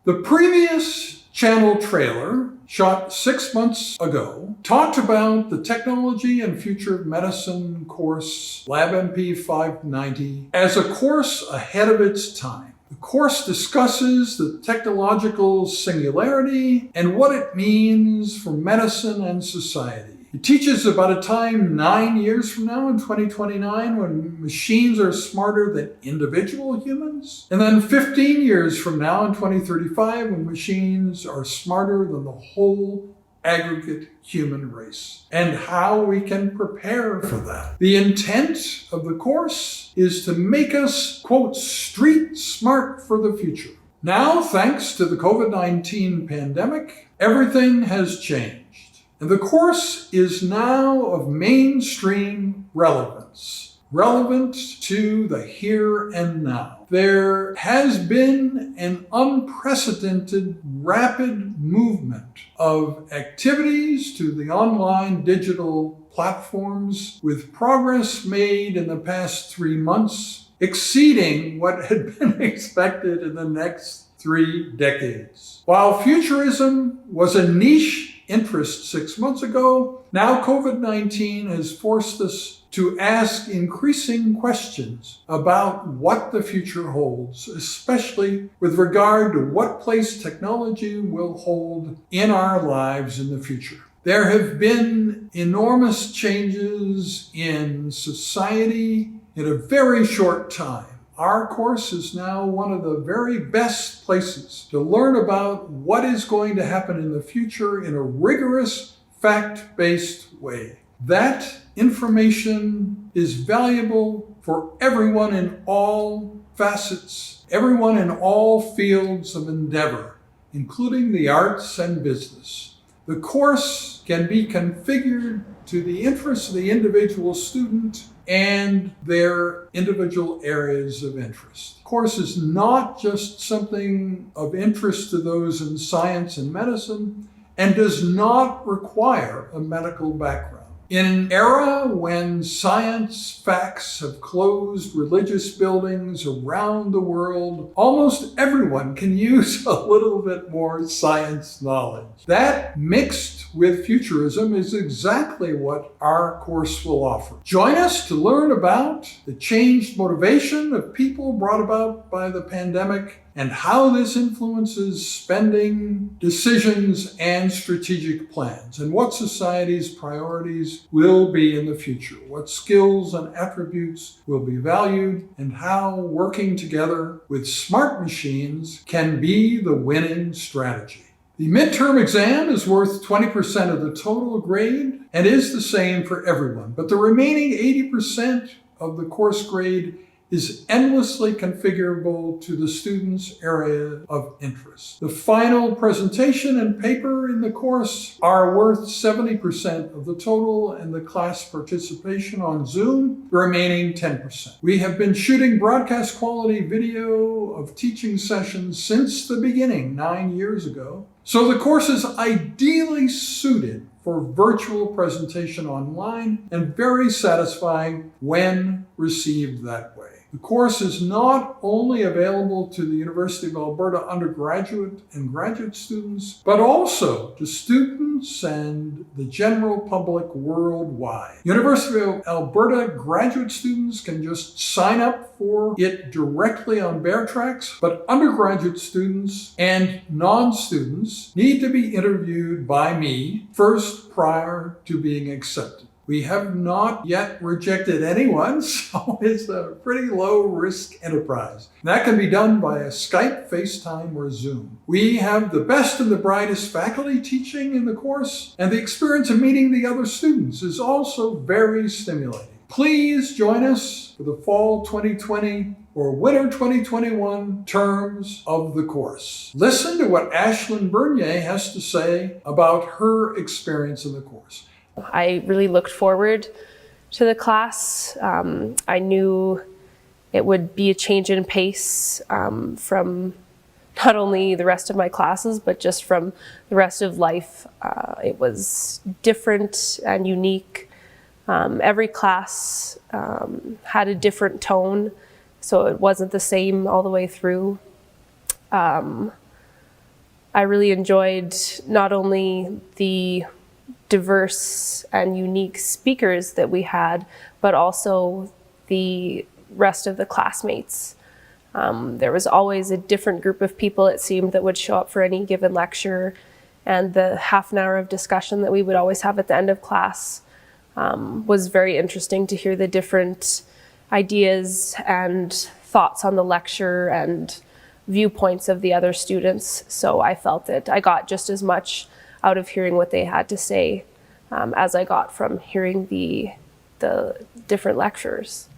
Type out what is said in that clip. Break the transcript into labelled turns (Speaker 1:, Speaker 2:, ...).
Speaker 1: The previous channel trailer, shot 6 months ago, talked about the Technology and Future of Medicine course, LABMP 590, as a course ahead of its time. The course discusses the technological singularity and what it means for medicine and society. It teaches about a time 9 years from now in 2029 when machines are smarter than individual humans, and then 15 years from now in 2035 when machines are smarter than the whole aggregate human race, and how we can prepare for that. The intent of the course is to make us, quote, street smart for the future. Now, thanks to the COVID-19 pandemic, everything has changed. And the course is now of mainstream relevance, relevant to the here and now. There has been an unprecedented rapid movement of activities to the online digital platforms, with progress made in the past 3 months exceeding what had been expected in the next 3 decades. While futurism was a niche interest 6 months ago, now COVID-19 has forced us to ask increasing questions about what the future holds, especially with regard to what place technology will hold in our lives in the future. There have been enormous changes in society in a very short time. Our course is now one of the very best places to learn about what is going to happen in the future in a rigorous, fact-based way. That information is valuable for everyone in all facets, everyone in all fields of endeavor, including the arts and business. The course can be configured to the interests of the individual student and their individual areas of interest. The course is not just something of interest to those in science and medicine, and does not require a medical background. In an era when science facts have closed religious buildings around the world, almost everyone can use a little bit more science knowledge. That, mixed with futurism, is exactly what our course will offer. Join us to learn about the changed motivation of people brought about by the pandemic, and how this influences spending, decisions, and strategic plans, and what society's priorities will be in the future, what skills and attributes will be valued, and how working together with smart machines can be the winning strategy. The midterm exam is worth 20% of the total grade and is the same for everyone, but the remaining 80% of the course grade is endlessly configurable to the student's area of interest. The final presentation and paper in the course are worth 70% of the total, and the class participation on Zoom, the remaining 10%. We have been shooting broadcast quality video of teaching sessions since the beginning 9 years ago, so the course is ideally suited for virtual presentation online and very satisfying when received that way. The course is not only available to the University of Alberta undergraduate and graduate students, but also to students and the general public worldwide. University of Alberta graduate students can just sign up for it directly on Bear Tracks, but undergraduate students and non-students need to be interviewed by me first prior to being accepted. We have not yet rejected anyone, so it's a pretty low-risk enterprise. That can be done via Skype, FaceTime, or Zoom. We have the best and the brightest faculty teaching in the course, and the experience of meeting the other students is also very stimulating. Please join us for the fall 2020 or winter 2021 terms of the course. Listen to what Ashlyn Bernier has to say about her experience in the course.
Speaker 2: I really looked forward to the class. I knew it would be a change in pace from not only the rest of my classes, but just from the rest of life. It was different and unique. Every class had a different tone, so it wasn't the same all the way through. I really enjoyed not only the diverse and unique speakers that we had, but also the rest of the classmates. There was always a different group of people, it seemed, that would show up for any given lecture, and the half an hour of discussion that we would always have at the end of class was very interesting to hear the different ideas and thoughts on the lecture and viewpoints of the other students. So I felt that I got just as much out of hearing what they had to say as I got from hearing the different lectures.